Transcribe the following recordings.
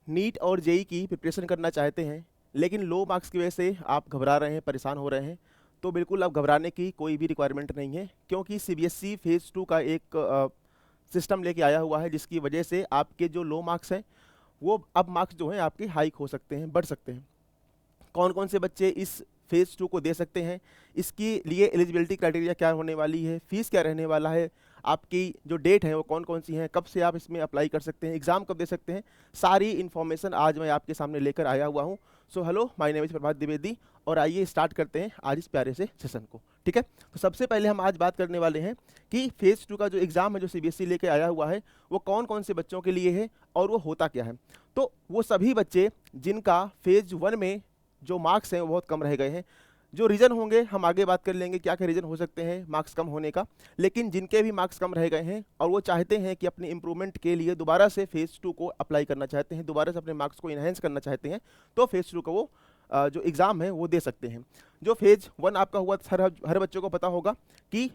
NEET और JEE की preparation करना चाहते हैं लेकिन लो मार्क्स की वजह से आप घबरा रहे हैं, परेशान हो रहे हैं, तो बिल्कुल अब घबराने की कोई भी रिक्वायरमेंट नहीं है, क्योंकि सीबीएसई फेज़ 2 का एक सिस्टम लेके आया हुआ है जिसकी वजह से आपके जो लो मार्क्स हैं वो अब मार्क्स जो हैं आपके हाइक हो सकते हैं, बढ़ सकते हैं। कौन कौन से बच्चे इस फेज़ 2 को दे सकते हैं, इसके लिए एलिजिबिलिटी क्राइटेरिया क्या होने वाली है, फीस क्या रहने वाला है, आपकी जो डेट है वो कौन कौन सी हैं, कब से आप इसमें अप्लाई कर सकते हैं, एग्ज़ाम कब दे सकते हैं, सारी इन्फॉर्मेशन आज मैं आपके सामने लेकर आया हुआ हूँ। So hello, my name is Prabhat Dwivedi और आइए स्टार्ट करते हैं आज इस प्यारे से सेशन को। ठीक है, तो सबसे पहले हम आज बात करने वाले हैं कि फेज़ 2 का जो एग्ज़ाम है जो सीबीएसई लेके आया हुआ है वो कौन कौन से बच्चों के लिए है और वो होता क्या है। तो वो सभी बच्चे जिनका फेज़ 1 में जो मार्क्स हैं वो बहुत कम रह गए हैं, जो रीज़न होंगे हम आगे बात कर लेंगे क्या क्या रीज़न हो सकते हैं मार्क्स कम होने का, लेकिन जिनके भी मार्क्स कम रह गए हैं और वो चाहते हैं कि अपने इंप्रूवमेंट के लिए दोबारा से फेज़ 2 को अप्लाई करना चाहते हैं, दोबारा से अपने मार्क्स को इन्हेंस करना चाहते हैं, तो फेज़ 2 का वो जो एग्ज़ाम है वो दे सकते हैं। जो फेज़ 1 आपका हुआ हर बच्चों को पता होगा कि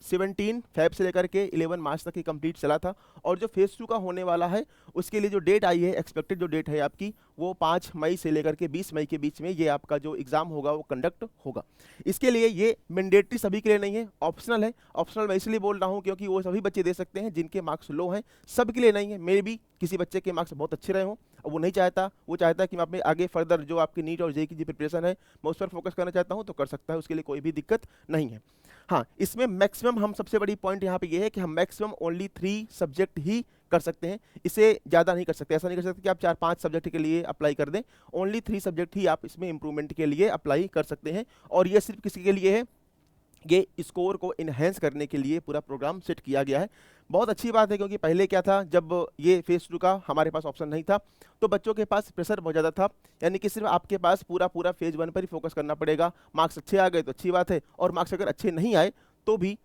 17 फेब से लेकर के 11 मार्च तक ही कंप्लीट चला था, और जो फेज़ 2 का होने वाला है उसके लिए जो डेट आई है, एक्सपेक्टेड जो डेट है आपकी, वो 5 मई से लेकर के 20 मई के बीच में ये आपका जो एग्ज़ाम होगा वो कंडक्ट होगा। इसके लिए ये मैंडेटरी सभी के लिए नहीं है, ऑप्शनल है। ऑप्शनल मैं इसलिए बोल रहा हूँ क्योंकि वो सभी बच्चे दे सकते हैं जिनके मार्क्स लो हैं, सबके लिए नहीं है। मे भी किसी बच्चे के मार्क्स बहुत अच्छे रहे हों और वो नहीं चाहता, वो चाहता है कि मैं अपने आगे फर्दर जो आपकी नीट और जेई की जो प्रिपरेशन है मैं उस पर फोकस करना चाहता हूँ, तो कर सकता है, उसके लिए कोई भी दिक्कत नहीं है। हाँ, इसमें मैक्सिमम हम सबसे बड़ी पॉइंट यहाँ पे ये है कि हम मैक्सिमम ओनली 3 सब्जेक्ट ही कर सकते हैं, इसे ज़्यादा नहीं कर सकते। ऐसा नहीं कर सकते कि आप 4-5 सब्जेक्ट के लिए अप्लाई कर दें, ओनली 3 सब्जेक्ट ही आप इसमें इंप्रूवमेंट के लिए अप्लाई कर सकते हैं, और ये सिर्फ किसी के लिए है, ये स्कोर को इन्हेंस करने के लिए पूरा प्रोग्राम सेट किया गया है। बहुत अच्छी बात है, क्योंकि पहले क्या था, जब ये फेज़ 2 का हमारे पास ऑप्शन नहीं था तो बच्चों के पास प्रेशर बहुत ज़्यादा था, यानी कि सिर्फ आपके पास पूरा पूरा फेज़ 1 पर ही फोकस करना पड़ेगा। मार्क्स अच्छे आ गए तो अच्छी बात है, और मार्क्स अगर अच्छे नहीं आए तो भी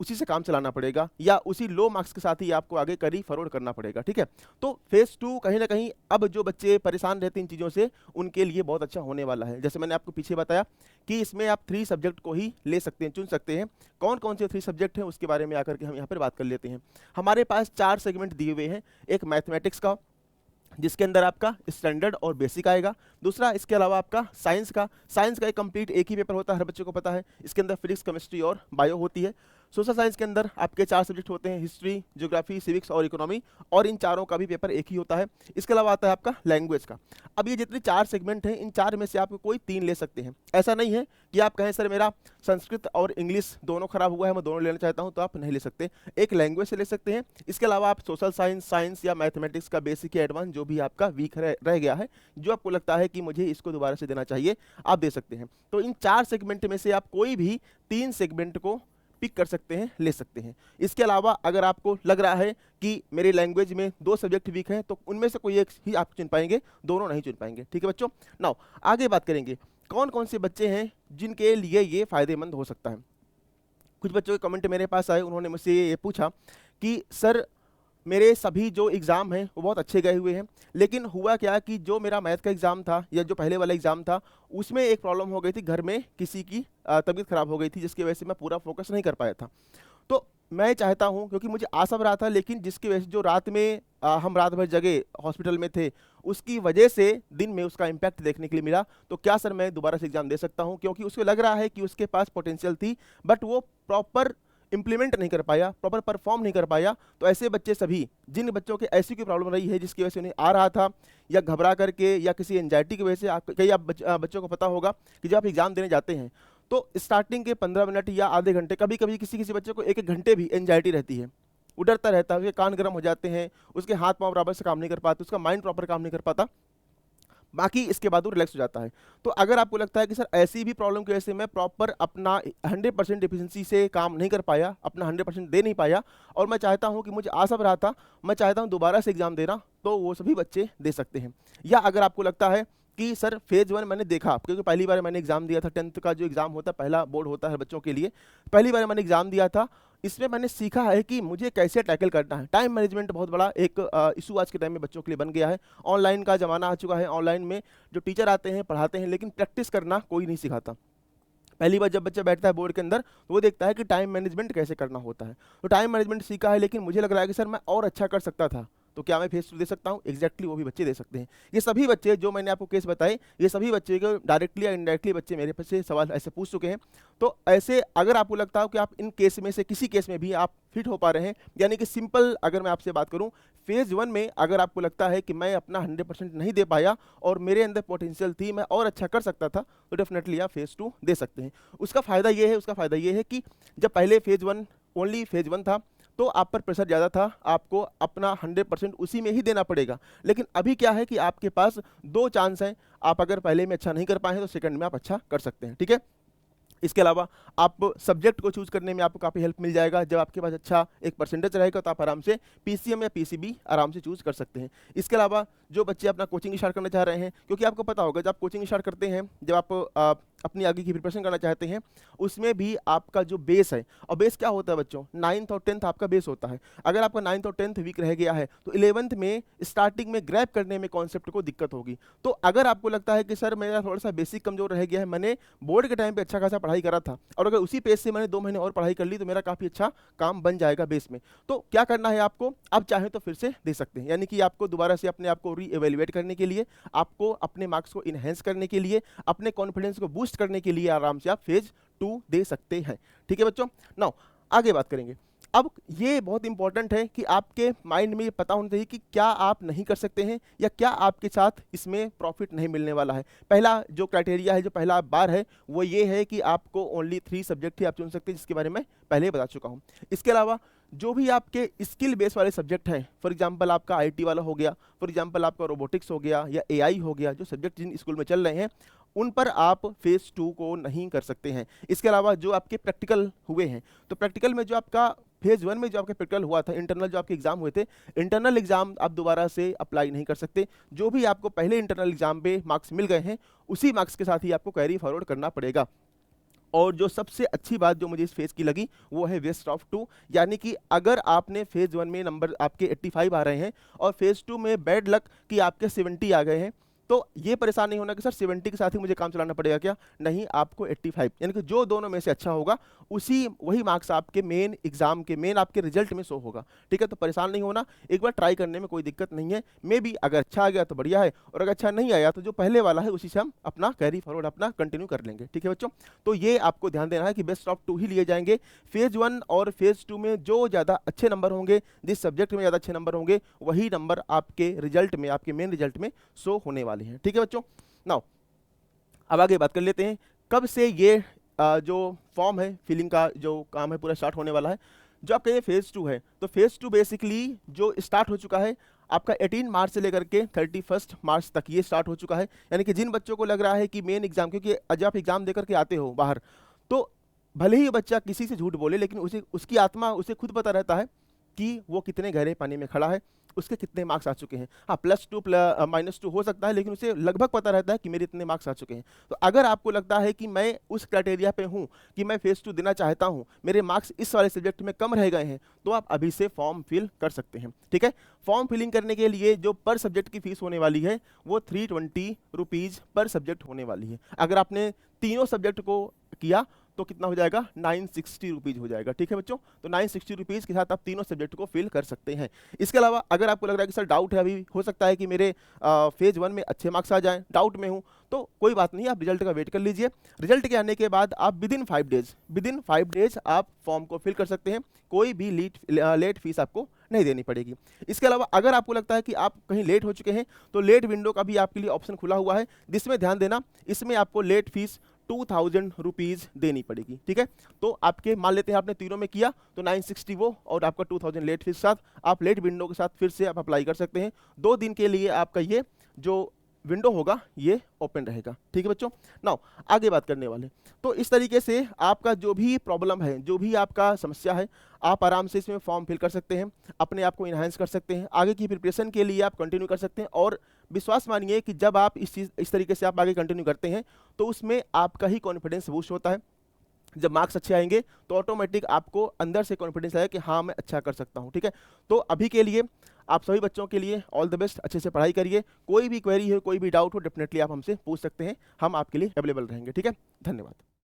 उसी से काम चलाना पड़ेगा, या उसी लो मार्क्स के साथ ही आपको आगे कैरी फॉरवर्ड करना पड़ेगा। ठीक है, तो फेज़ 2 कहीं ना कहीं अब जो बच्चे परेशान रहते हैं इन चीज़ों से, उनके लिए बहुत अच्छा होने वाला है। जैसे मैंने आपको पीछे बताया कि इसमें आप 3 सब्जेक्ट को ही ले सकते हैं, चुन सकते हैं। कौन कौन से 3 सब्जेक्ट हैं उसके बारे में आकर के हम यहाँ पर बात कर लेते हैं। हमारे पास 4 सेगमेंट दिए हुए हैं। एक मैथमेटिक्स का, जिसके अंदर आपका स्टैंडर्ड और बेसिक आएगा। दूसरा इसके अलावा आपका साइंस का एक कंप्लीट एक ही पेपर होता है, हर बच्चे को पता है। इसके अंदर फिजिक्स, केमिस्ट्री और बायो होती है। सोशल साइंस के अंदर आपके 4 सब्जेक्ट होते हैं, हिस्ट्री, ज्योग्राफी, सिविक्स और इकोनॉमी, और इन चारों का भी पेपर एक ही होता है। इसके अलावा आता है आपका लैंग्वेज का। अब ये जितने 4 सेगमेंट हैं, इन 4 में से आप कोई 3 ले सकते हैं। ऐसा नहीं है कि आप कहें सर मेरा संस्कृत और इंग्लिश दोनों खराब हुआ है, मैं दोनों लेना चाहता हूं, तो आप नहीं ले सकते। एक लैंग्वेज से ले सकते हैं। इसके अलावा आप सोशल साइंस या मैथमेटिक्स का बेसिक या एडवांस जो भी आपका वीक रह गया है, जो आपको लगता है कि मुझे इसको दोबारा से देना चाहिए, आप दे सकते हैं। तो इन 4 सेगमेंट में से आप कोई भी 3 सेगमेंट को पिक कर सकते हैं, ले सकते हैं। इसके अलावा अगर आपको लग रहा है कि मेरे लैंग्वेज में 2 सब्जेक्ट वीक हैं, तो उनमें से कोई एक ही आप चुन पाएंगे, दोनों नहीं चुन पाएंगे। ठीक है बच्चों, नाउ आगे बात करेंगे कौन कौन से बच्चे हैं जिनके लिए ये फायदेमंद हो सकता है। कुछ बच्चों के कमेंट मेरे पास आए, उन्होंने मुझसे ये पूछा कि सर मेरे सभी जो एग्ज़ाम हैं वो बहुत अच्छे गए हुए हैं, लेकिन हुआ क्या कि जो मेरा मैथ का एग्ज़ाम था या जो पहले वाला एग्ज़ाम था, उसमें एक प्रॉब्लम हो गई थी, घर में किसी की तबीयत ख़राब हो गई थी, जिसकी वजह से मैं पूरा फोकस नहीं कर पाया था। तो मैं चाहता हूं, क्योंकि मुझे आ सब रहा था, लेकिन जिसकी वजह से जो रात में हम रात भर जगे हॉस्पिटल में थे, उसकी वजह से दिन में उसका इम्पैक्ट देखने के लिए मिला। तो क्या सर मैं दोबारा से एग्ज़ाम दे सकता हूं, क्योंकि उसको लग रहा है कि उसके पास पोटेंशियल थी, बट वो प्रॉपर इंप्लीमेंट नहीं कर पाया, प्रॉपर परफॉर्म नहीं कर पाया। तो ऐसे बच्चे सभी, जिन बच्चों के ऐसी कोई प्रॉब्लम रही है जिसकी वजह से उन्हें आ रहा था, या घबरा करके या किसी एंजाइटी की वजह से, कई आप बच्चों को पता होगा कि जब आप एग्जाम देने जाते हैं तो स्टार्टिंग के 15 मिनट या आधे घंटे, कभी कभी किसी किसी बच्चे को 1-1 घंटे भी एंजाइटी रहती है, वो डरता रहता है, उसके कान गर्म हो जाते हैं, उसके हाथ पांव बराबर से काम नहीं कर पाते, उसका माइंड प्रॉपर काम नहीं कर पाता। बाकी इसके बाद वो रिलैक्स हो जाता है। तो अगर आपको लगता है कि सर ऐसी भी प्रॉब्लम की वजह से मैं प्रॉपर अपना 100% एफिशिएंसी से काम नहीं कर पाया, अपना 100% दे नहीं पाया, और मैं चाहता हूं कि मुझे आ सब रहा था, मैं चाहता हूं दोबारा से एग्जाम देना, तो वो सभी बच्चे दे सकते हैं। या अगर आपको लगता है कि सर फेज़ 1 मैंने देखा, क्योंकि पहली बार मैंने एग्जाम दिया था, 10th का जो एग्जाम होता है, पहला बोर्ड होता है बच्चों के लिए, पहली बार मैंने एग्जाम दिया था, इसमें मैंने सीखा है कि मुझे कैसे टैकल करना है। टाइम मैनेजमेंट बहुत बड़ा एक इशू आज के टाइम में बच्चों के लिए बन गया है। ऑनलाइन का ज़माना आ चुका है, ऑनलाइन में जो टीचर आते हैं पढ़ाते हैं, लेकिन प्रैक्टिस करना कोई नहीं सिखाता। पहली बार जब बच्चा बैठता है बोर्ड के अंदर, तो वो देखता है कि टाइम मैनेजमेंट कैसे करना होता है। तो टाइम मैनेजमेंट सीखा है, लेकिन मुझे लग रहा है कि सर मैं और अच्छा कर सकता था, तो क्या मैं फेज 2 दे सकता हूँ? एग्जैक्टली वो भी बच्चे दे सकते हैं। ये सभी बच्चे जो मैंने आपको केस बताए, ये सभी बच्चे को डायरेक्टली या इनडायरेक्टली बच्चे मेरे पास से सवाल ऐसे पूछ चुके हैं। तो ऐसे अगर आपको लगता हो कि आप इन केस में से किसी केस में भी आप फिट हो पा रहे हैं, यानी कि सिंपल अगर मैं आपसे बात करूं, फेज 1 में अगर आपको लगता है कि मैं अपना 100% नहीं दे पाया और मेरे अंदर पोटेंशियल थी, मैं और अच्छा कर सकता था, तो डेफिनेटली आप फेज 2 दे सकते हैं। उसका फ़ायदा ये है कि जब पहले फेज 1 ओनली फेज 1 था तो आप पर प्रेशर ज़्यादा था, आपको अपना 100% उसी में ही देना पड़ेगा। लेकिन अभी क्या है कि आपके पास 2 चांस हैं, आप अगर पहले में अच्छा नहीं कर पाए हैं तो सेकंड में आप अच्छा कर सकते हैं, ठीक है। इसके अलावा आप सब्जेक्ट को चूज करने में आपको काफ़ी हेल्प मिल जाएगा। जब आपके पास अच्छा एक परसेंटेज रहेगा तो आप आराम से पीसीएम या पीसीबी आराम से चूज कर सकते हैं। इसके अलावा जो बच्चे अपना कोचिंग स्टार्ट करना चाह रहे हैं, क्योंकि आपको पता होगा जब आप कोचिंग स्टार्ट करते हैं, जब आप अपनी आगे की प्रिपरेशन करना चाहते हैं, उसमें भी आपका जो बेस है, और बेस क्या होता है बच्चों, 9th और 10th आपका बेस होता है। अगर आपका 9th और 10th वीक रह गया है तो 11th में स्टार्टिंग में ग्रैब करने में कॉन्सेप्ट को दिक्कत होगी। तो अगर आपको लगता है कि सर मेरा थोड़ा सा बेसिक कमजोर रह गया है, मैंने बोर्ड के टाइम पे अच्छा खासा पढ़ाई करा था और अगर उसी पेज से मैंने 2 महीने और पढ़ाई कर ली तो मेरा काफ़ी अच्छा काम बन जाएगा बेस में, तो क्या करना है आपको, आप चाहें तो फिर से दे सकते हैं। यानी कि आपको दोबारा से अपने आप को री एवेल्युएट करने के लिए, आपको अपने मार्क्स को इनहेंस करने के लिए, अपने कॉन्फिडेंस को बूस्ट करने के लिए आराम से आप फेज 2 दे सकते हैं, ठीक है बच्चों। नाउ आगे बात करेंगे। अब ये बहुत इंपॉर्टेंट है कि आपके माइंड में ये पता होना चाहिए कि क्या आप नहीं कर सकते हैं या क्या आपके साथ इसमें प्रॉफिट नहीं मिलने वाला है। पहला जो क्राइटेरिया है, जो पहला बार है, वो ये है कि आपको ओनली 3 सब्जेक्ट ही आप चुन सकते हैं, जिसके बारे में पहले बता चुका हूँ। इसके अलावा जो भी आपके स्किल बेस वाले सब्जेक्ट हैं, फॉर एग्जांपल आपका आईटी वाला हो गया, फॉर एग्जांपल आपका रोबोटिक्स हो गया या एआई हो गया, जो सब्जेक्ट जिन स्कूल में चल रहे हैं, उन पर आप फेज 2 को नहीं कर सकते हैं। इसके अलावा जो आपके प्रैक्टिकल हुए हैं, तो प्रैक्टिकल में जो आपका फेज 1 में जो आपका प्रैक्टिकल हुआ था, इंटरनल जो आपके एग्जाम हुए थे, इंटरनल एग्जाम आप दोबारा से अप्लाई नहीं कर सकते। जो भी आपको पहले इंटरनल एग्जाम पे मार्क्स मिल गए हैं, उसी मार्क्स के साथ ही आपको कैरी फॉरवर्ड करना पड़ेगा। और जो सबसे अच्छी बात जो मुझे इस फेज की लगी वो है वेस्ट ऑफ 2, यानी कि अगर आपने फेज 1 में नंबर आपके 85 आ रहे हैं और फेज 2 में बैड लक कि आपके 70 आ गए हैं, तो ये परेशान नहीं होना कि सर 70 के साथ ही मुझे काम चलाना पड़ेगा क्या, नहीं, आपको 85, यानी कि जो दोनों में से अच्छा होगा उसी वही मार्क्स आपके मेन एग्जाम के मेन आपके रिजल्ट में शो होगा, ठीक है। तो परेशान नहीं होना, एक बार ट्राई करने में कोई दिक्कत नहीं है। मे बी अगर अच्छा आ गया तो बढ़िया है, और अगर अच्छा नहीं आया तो जो पहले वाला है उसी से हम अपना कैरी फॉरवर्ड अपना कंटिन्यू कर लेंगे, ठीक है बच्चों। तो ये आपको ध्यान देना है कि बेस्ट ऑफ 2 ही लिए जाएंगे। फेज 1 और फेज 2 में जो ज़्यादा अच्छे नंबर होंगे, जिस सब्जेक्ट में ज़्यादा अच्छे नंबर होंगे, वही नंबर आपके रिजल्ट में, आपके मेन रिजल्ट में शो होने वाले हैं, ठीक है बच्चों। नाउ अब आगे बात कर लेते हैं, कब से ये जो फॉर्म है फिलिंग का जो काम है पूरा स्टार्ट होने वाला है। जो आपका ये फेज 2 है, तो फेज 2 बेसिकली जो स्टार्ट हो चुका है आपका 18 मार्च से लेकर के 31 मार्च तक ये स्टार्ट हो चुका है। यानी कि जिन बच्चों को लग रहा है कि मेन एग्जाम, क्योंकि जब आप एग्जाम देकर के आते हो बाहर, तो भले ही बच्चा किसी से झूठ बोले, लेकिन उसे उसकी आत्मा उसे खुद पता रहता है कि वो कितने गहरे पानी में खड़ा है, उसके कितने मार्क्स आ चुके हैं। हाँ, +2 -2 हो सकता है, लेकिन उसे लगभग पता रहता है कि मेरे इतने मार्क्स आ चुके हैं। तो अगर आपको लगता है कि मैं उस क्राइटेरिया पे हूँ कि मैं फेज 2 देना चाहता हूँ, मेरे मार्क्स इस वाले सब्जेक्ट में कम रह गए हैं, तो आप अभी से फॉर्म फिल कर सकते हैं, ठीक है। फॉर्म फिलिंग करने के लिए जो पर सब्जेक्ट की फीस होने वाली है वो 320 रुपीज़ पर सब्जेक्ट होने वाली है। अगर आपने तीनों सब्जेक्ट को किया तो कितना हो जाएगा, 960 रुपीज़ हो जाएगा, ठीक है बच्चों। तो 960 रुपीज़ के साथ आप तीनों सब्जेक्ट को फिल कर सकते हैं। इसके अलावा अगर आपको लग रहा है कि सर डाउट है, अभी हो सकता है कि मेरे फेज 1 में अच्छे मार्क्स आ जाएं, डाउट में हूं, तो कोई बात नहीं, आप रिजल्ट का वेट कर लीजिए। रिजल्ट के आने के बाद आप विदिन 5 डेज आप फॉर्म को फिल कर सकते हैं। कोई भी लेट फीस आपको नहीं देनी पड़ेगी। इसके अलावा अगर आपको लगता है कि आप कहीं लेट हो चुके हैं, तो लेट विंडो का भी आपके लिए ऑप्शन खुला हुआ है, जिसमें ध्यान देना, इसमें आपको लेट फीस 2000 रुपीज़ देनी पड़ेगी, ठीक है। तो आपके मान लेते हैं आपने तीनों में किया तो 960 वो और आपका 2000 लेट फीस साथ, आप लेट विंडो के साथ फिर से आप अप्लाई कर सकते हैं। 2 दिन के लिए आपका ये जो विंडो होगा ये ओपन रहेगा, ठीक है बच्चों। नाउ आगे बात करने वाले, तो इस तरीके से आपका जो भी प्रॉब्लम है, जो भी आपका समस्या है, आप आराम से इसमें फॉर्म फिल कर सकते हैं, अपने आप को इन्हांस कर सकते हैं, आगे की प्रिपरेशन के लिए आप कंटिन्यू कर सकते हैं। और विश्वास मानिए कि जब आप इस तरीके से आप आगे कंटिन्यू करते हैं तो उसमें आपका ही कॉन्फिडेंस बूस्ट होता है। जब मार्क्स अच्छे आएंगे तो ऑटोमेटिक आपको अंदर से कॉन्फिडेंस आएगा कि हाँ मैं अच्छा कर सकता हूँ, ठीक है। तो अभी के लिए आप सभी बच्चों के लिए ऑल द बेस्ट, अच्छे से पढ़ाई करिए। कोई भी क्वेरी हो, कोई भी डाउट हो, डेफिनेटली आप हमसे पूछ सकते हैं, हम आपके लिए अवेलेबल रहेंगे, ठीक है। धन्यवाद।